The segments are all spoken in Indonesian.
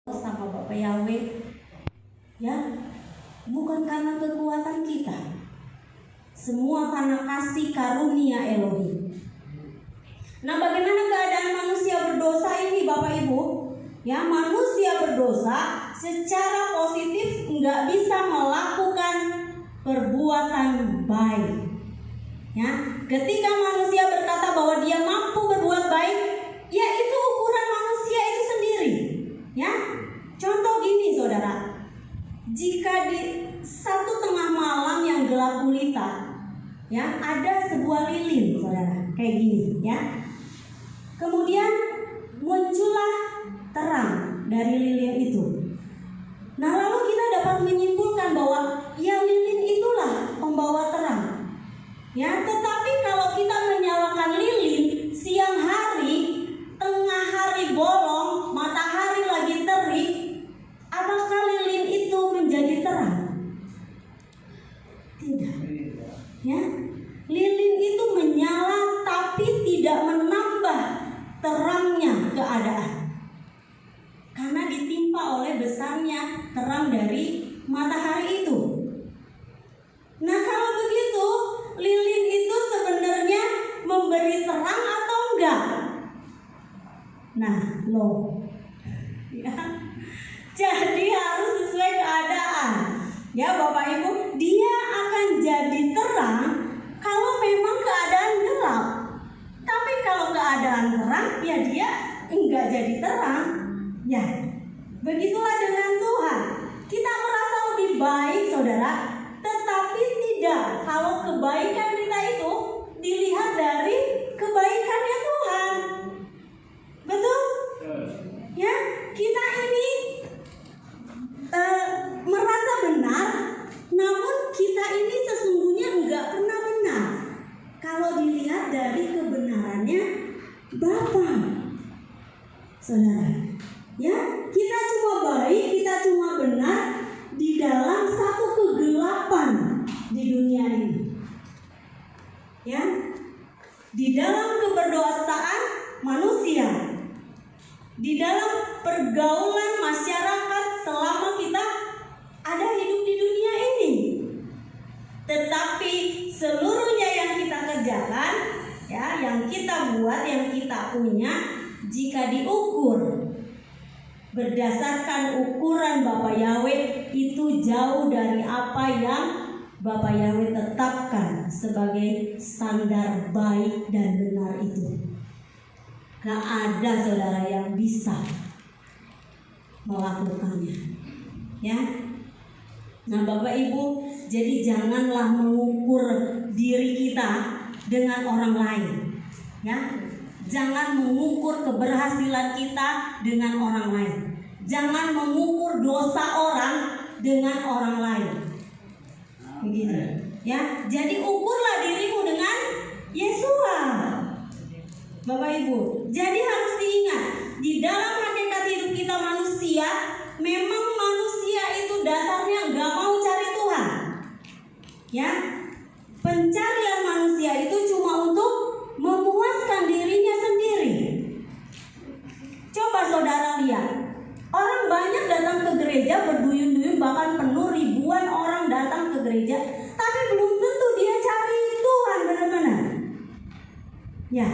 sama Bapak Yahweh, ya, bukan karena kekuatan kita, semua karena kasih karunia Elohim. Nah, bagaimana keadaan manusia berdosa ini, Bapak Ibu? Ya, manusia berdosa secara positif nggak bisa melakukan perbuatan baik. Ya, ketika manusia berkata bahwa dia mampu berbuat baik, ya itu ukuran manusia itu sendiri. Ya, contoh gini, saudara, jika di satu tengah malam yang gelap gulita, ya ada sebuah lilin, saudara, kayak gini, ya. Kemudian muncullah terang dari lilin itu. Nah, lalu kita dapat menyimpulkan bahwa ya lilin itulah pembawa terang. Ya, tetapi kalau kita menyalakan lilin siang hari, tengah hari bolong, matahari lagi terik, apakah lilin itu menjadi terang? Tidak. Ya, lilin itu menyala tapi tidak menambah terangnya keadaan, karena ditimpa oleh besarnya terang dari matahari itu. Nah, kalau begitu, lilin itu sebenarnya memberi terang atau enggak? Nah, ya. Jadi harus sesuai keadaan. Ya, Bapak Ibu, dia akan jadi terang kalau memang keadaan gelap. Tapi kalau keadaan terang, ya dia enggak jadi terang. Ya, begitulah dengan Tuhan. Kita merasa lebih baik, saudara, tetapi tidak kalau kebaikan kita itu dilihat dari kebaikannya Tuhan. Betul? Ya, kita ini merasa benar, namun kita ini sesungguhnya enggak pernah benar kalau dilihat dari kebenarannya Bapa. Saudara, ya, kita cuma baik, kita cuma benar di dalam satu kegelapan di dunia ini. Ya, di dalam keberdosaan manusia, di dalam pergaulan masyarakat selama kita ada hidup di dunia ini. Tetapi seluruhnya yang kita kerjakan, ya, yang kita buat, yang kita punya, jika diukur berdasarkan ukuran Bapak Yahweh, itu jauh dari apa yang Bapak Yahweh tetapkan sebagai standar baik dan benar itu. Gak ada saudara yang bisa melakukannya. Ya. Nah, Bapak Ibu, jadi janganlah mengukur diri kita dengan orang lain. Ya. Jangan mengukur keberhasilan kita dengan orang lain. Jangan mengukur dosa orang dengan orang lain. Begitu. Ya, jadi ukurlah dirimu dengan Yesua. Bapak Ibu, jadi harus diingat, di dalam hakikat hidup kita manusia, memang manusia itu dasarnya nggak mau cari Tuhan. Ya, pencarian manusia itu cuma untuk memuaskan dirinya sendiri. Coba saudara lihat, orang banyak datang ke gereja berduyun-duyun, bahkan penuh, ribuan orang datang ke gereja, tapi belum tentu dia cari Tuhan benar-benar. Ya,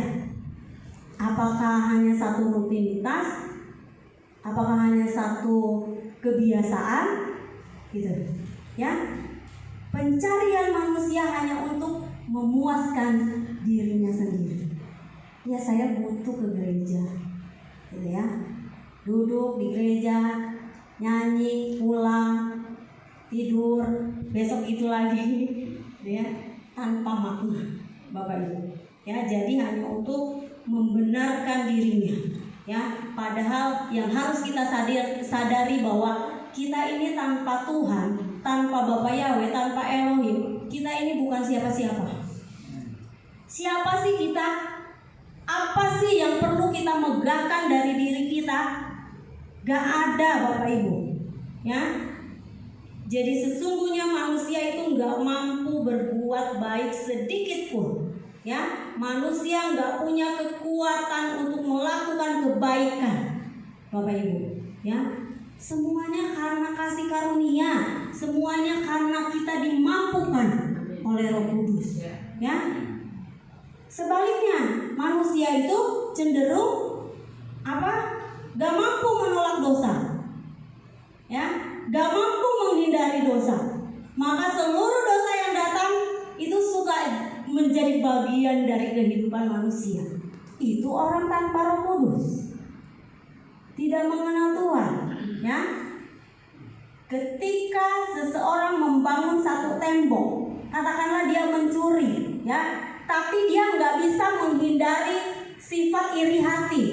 apakah hanya satu rutinitas? Apakah hanya satu kebiasaan? Gitu. Ya, pencarian manusia hanya untuk memuaskan dirinya sendiri. Ya, saya butuh ke gereja, gitu ya. Duduk di gereja, nyanyi, pulang, tidur, besok itu lagi, gitu ya, tanpa makna, Bapak Ibu. Ya, jadi hanya untuk membenarkan dirinya. Ya, padahal yang harus kita sadari bahwa kita ini tanpa Tuhan, tanpa Bapak Yahweh, tanpa Elohim, kita ini bukan siapa-siapa. Siapa sih kita? Apa sih yang perlu kita megahkan dari diri kita? Gak ada, Bapak Ibu. Ya, jadi sesungguhnya manusia itu gak mampu berbuat baik sedikit pun. Ya, manusia gak punya kekuatan untuk melakukan kebaikan, Bapak Ibu. Ya, Semuanya karena kasih karunia, semuanya karena kita dimampukan oleh Roh Kudus. Ya. Sebaliknya, manusia itu cenderung gak mampu menolak dosa. Ya, gak mampu menghindari dosa. Maka seluruh dosa yang datang itu suka menjadi bagian dari kehidupan manusia. Itu orang tanpa Roh Kudus, tidak mengenal Tuhan. Ya, ketika seseorang membangun satu tembok, katakanlah dia mencuri, ya, tapi dia nggak bisa menghindari sifat iri hati.